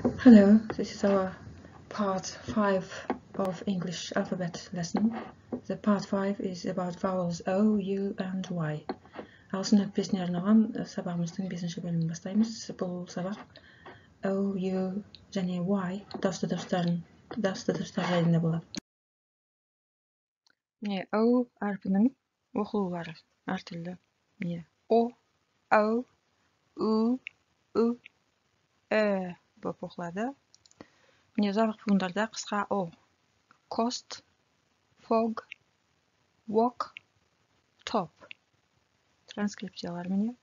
Hello, this is our part 5 of English alphabet lesson. The part 5 is about vowels O, U and Y. Ағылшын әліппесіне арналған сабағымыздың 5-ші бөлімін бастаймыз. Бұл сабақ O, U және Y дауысты дыбыстар жайында болады. Міне, O әрпінің оқылулары әртүрлі. Міне, O, O, U, U, Ö болып оқылады. Міне, жабық буындарда қысқа O. Coast, fog, walk, top. Транскрипциялар міне.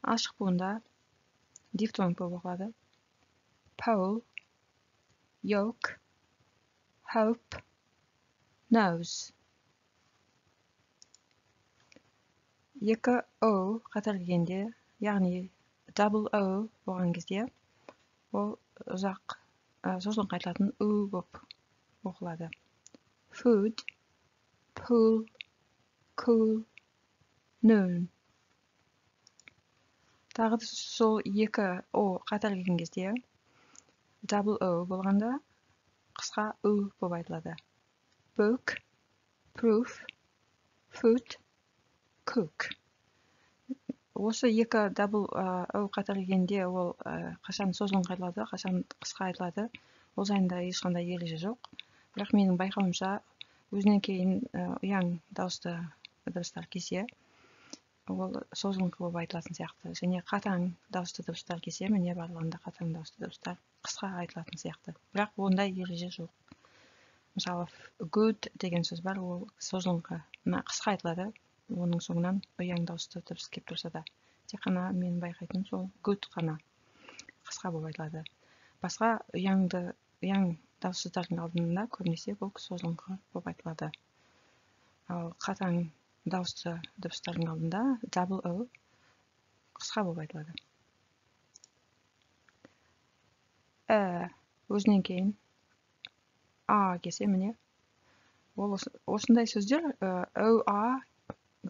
Ашық буында дифтонг болып оқылады. Pole, yoke, hope, nose. Екі O қатар келгенде, яғни double O болған кезде, ол ұзақ созылыңқы айтылатын U болып оқылады. Food, pool, cool, noon. Тағы сол екі O қатар келген кезде, double O болғанда, қысқа U болып айтылады. Book, proof, food, cook. Осы екі double O қатар келгенде ол қашан созылыңқы айтылады, қашан қысқа айтылады. Ол жайында ешқандай ереже жоқ. Бірақ менің байқауымша, өзінен кейін ұяң дауысты дыбыстар келсе, ол созылыңқы болып айтылатын сияқты. Және қатаң дауысты дыбыстар келсе, міне барлығында қатаң дауысты дыбыстар қысқа айтылатын сияқты. Бірақ ондай ереже жоқ. Мысалы, good деген сөз бар, ол созылыңқы қысқа айтылады. Оның соңынан ұяң дауысты дыбыс келіп тұрса да. Тек қана мен байқайтын сол good қана қысқа болып айтылады. Басқа ұяң дауыссыздардың алдында көбінесе бұл созылыңқы болып айтылады. Ал қатаң дауысты дыбыстардың алдында double O қысқа болып айтылады. Өзінен кейін A келсе міне. Ол осындай сөздер O-A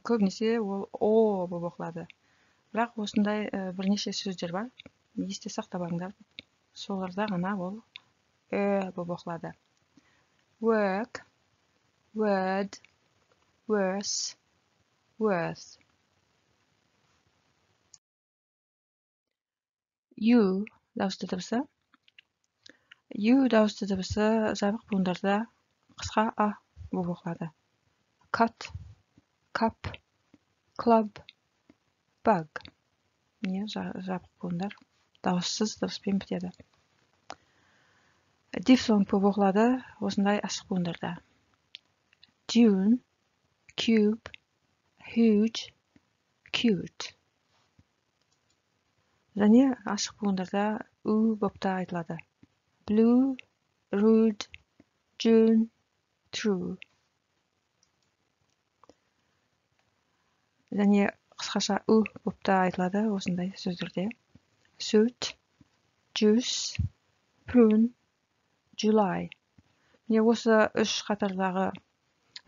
көбінесе ол O болып оқылады. Бірақ осындай бірнеше сөздер бар. Есте сақтап алыңдар. Соларда ғана ол болып оқылады. Work, word, worse, worth. U дауысты дыбысы. U дауысты дыбысы жабық буындарда қысқа A болып оқылады. Cut, cup, club, bug. Міне жабық буындар дауыссыз дыбыспен бітеді. Дифтонг болып оқылады осындай ашық буындарда. Dune, cube, huge, cute. Және ашық буындарда U болып та айтылады. Blue, rude, June, true. Және қысқаша U болып та айтылады осындай сөздерде. Suit, juice, prune, July. Міне осы үш қатардағы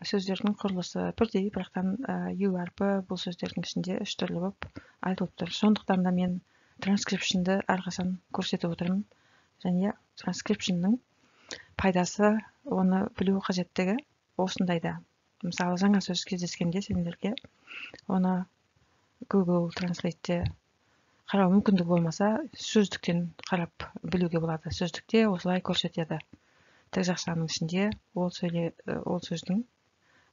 сөздердің құрылысы бірдей, бірақтан U әрпі бұл сөздердің ішінде үш түрлі болып айтылып тұр. Сондықтан да мен транскрипшнді әрқашан көрсетіп отырмын. Және транскрипшнның пайдасы, оны білу қажеттігі осындайда. Мысалы, жаңа сөз кездескенде сендерге оны Google Translate'те қарау мүмкіндік болмаса, сөздіктен қарап білуге болады. Сөздікте осылай көрсетеді. Тік жақшаның ішінде ол сөздің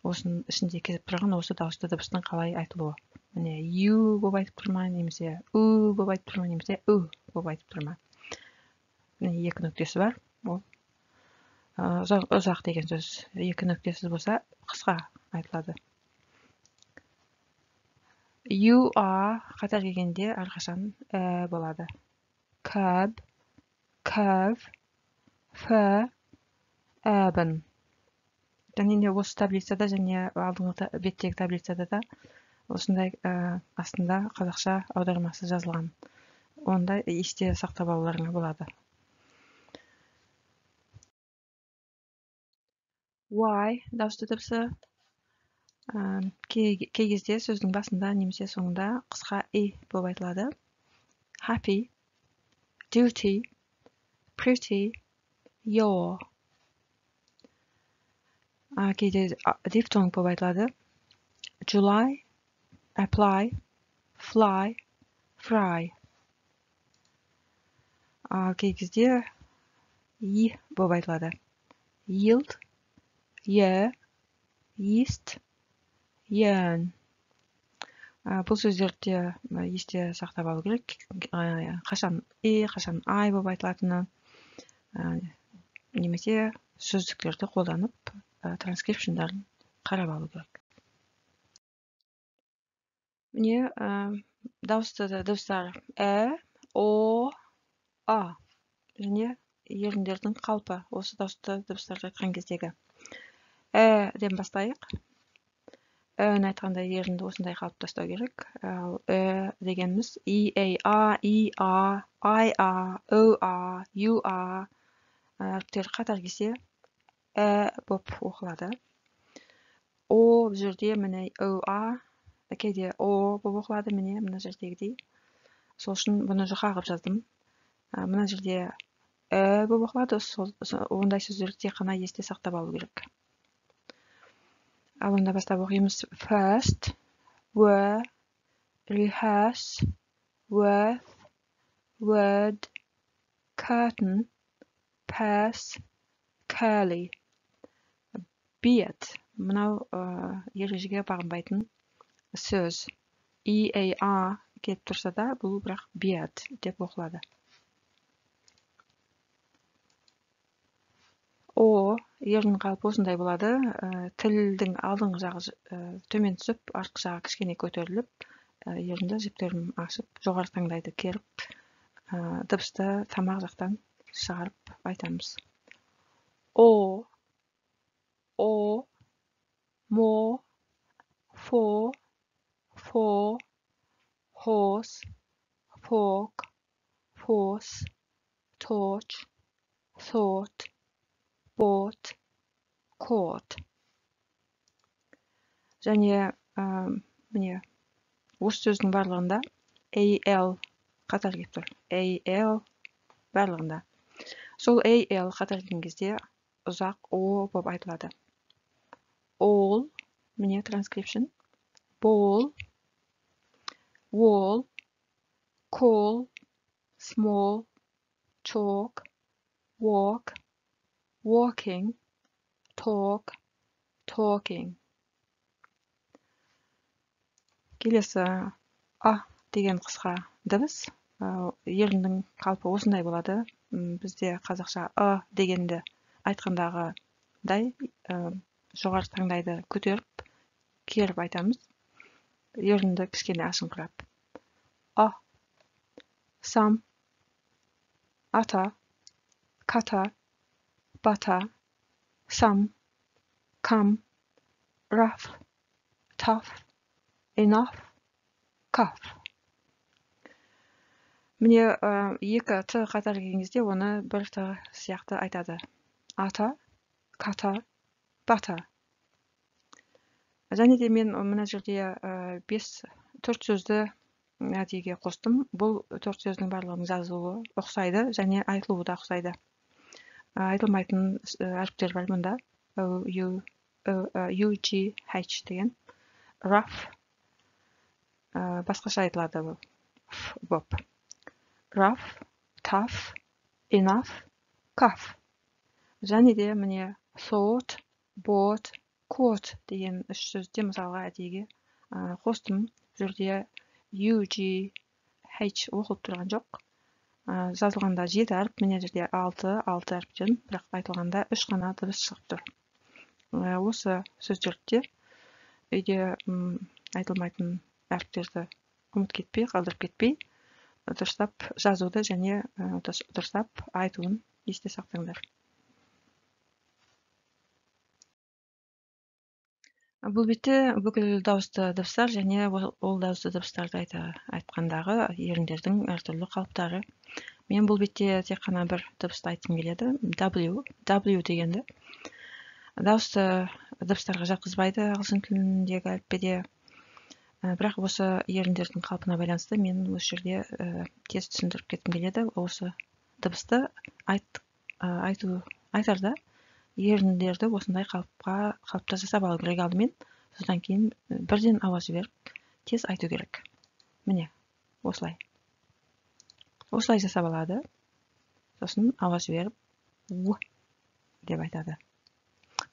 осының ішінде кезіп тұрған осы дауысты дыбыстың қалай айтылуы. Міне, U болып айтып тұрма, немесе U болып айтып тұрма, немесе U болып айтып тұрма. Міне, екі нүктесі бар. Ол ұзақ деген сөз екі нүктесіз болса, қысқа айтылады. U-A қатар келгенде әрқашан болады. Curb, curve, fur, urban. Және осы таблицада және алдыңғы беттегі таблицада да осындай астында қазақша аудармасы жазылған. Онда есте сақтап алуларыңа болады. Y дауысты дыбысы кей кезде сөздің басында немесе соңында қысқа болып айтылады. Happy, duty, pretty, your. Кейде дифтонг болып айтылады. July, apply, fly, fry. Кей кезде и болып айтылады. Yield, year, yeast, yearn. Бұл сөздерде есте сақтап алу керек. Қашан қашан I болып айтылатыны, немесе сөздіктерді қолданып транскрипшндарын қарап алу керек. Міне дауыстар о, а және еріндердің қалпы осы дауысты дыбыстарды айтқан кездегі. Ден бастайық. Айтқанда ерінді осындай қалыптастау керек. Дегеніміз E-A-A, E-A, I-A, O-A, U-A әріптері қатар келсе болып оқылады. О жерде міне O-A, кейде О болып оқылады, міне мына жердегідей. Сол үшін бұны жұқа қылып жаздым. Мына жерде болып оқылады, ондай сөздерді тек қана есте сақтап алу керек. Ал онда бастап оқимыз. First, were, rehearse, worth, word, curtain, purse, curly. Beard, мынау ережеге бағынбайтын сөз. E-A-R келіп тұрса да, бұл бірақ beard деп оқылады. О, ерінің қалпы осындай болады. Тілдің алдыңғы жағы төмен түсіп, артқы жағы кішкене көтеріліп, ерінді жіптерін ашып, жоғары таңдайды керіп, дыбысты тамақ жақтан шығарып айтамыз. О, more, for, horse, fork, force, torch, thought, bought, caught. Және міне осы сөздің барлығында AL қатар келіп тұр. AL барлығында. Сол AL қатар келген кезде ұзақ O болып айтылады. All, міне transcription, ball, wall, call, small, chalk, walk, walking, talk, talking. Келесі А деген қысқа дыбыс. Еріндің қалпы осындай болады. Бізде қазақша дегенді айтқандағыдай жоғары таңдайды көтеріп, керіп айтамыз. Ерінді кішкене ашыңқырап. Some, ата, kata, butter, some, come, rough, tough, enough, cuff. Міне екі Т қатар келген кезде оны бір Т сияқты айтады. Ата, kata, butter. Және де мен мына жерде 4 сөзді әдейіге қостым. Бұл 4 сөздің барлығының жазылуы ұқсайды және айтылуы да ұқсайды. Айтылмайтын әріптер бар мұнда. U, G, H деген. Rough. Басқаша айтылады бұл. Rough, tough, enough, cuff. Және де міне thought, bought, caught деген 3 сөзде мысалға әдейіге қостым. Жүрде U, G, H оқылып тұрған жоқ. Жазылғанда 7 әріп, міне жерде 6 әріптен, бірақ айтылғанда 3 қана дыбыс шығып тұр. Осы сөздерде үйде айтылмайтын әріптерді ұмыт кетпей, қалдырып кетпей, дұрыстап жазуды және дұрыстап айтуын есте сақтаңдар. Бұл бетте бүкіл дауысты дыбыстар және ол дауысты дыбыстарды айтқандағы еріндердің әртүрлі қалыптары. Мен бұл бетте тек қана бір дыбысты айтқым келеді. W дегенді. Дауысты дыбыстарға жатқызбайды ағылшын тіліндегі әліппеде. бірақ осы еріндердің қалпына байланысты мен осы жерде тез түсіндіріп кеткім келеді. Осы дыбысты айтарда еріндерді осындай қалыпта жасап алу керек алдымен, содан кейін бірден ауаз жіберіп тез айту керек. Міне, осылай жасап алады. Сосын ауаз жіберіп у деп айтады.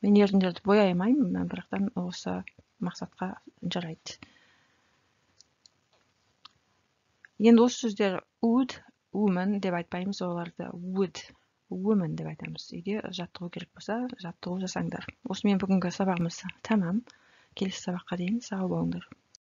Мен еріндерді бояй алмаймын, бірақтан осы мақсатқа жарайды. Енді осы сөздер would, woman деп айтпаймыз, оларды woman деп айтамыз. Үйде жаттығу керек болса, жаттығу жасаңдар. Осымен бүгінгі сабағымыз тәмам. Келесі сабаққа дейін сау болыңдар.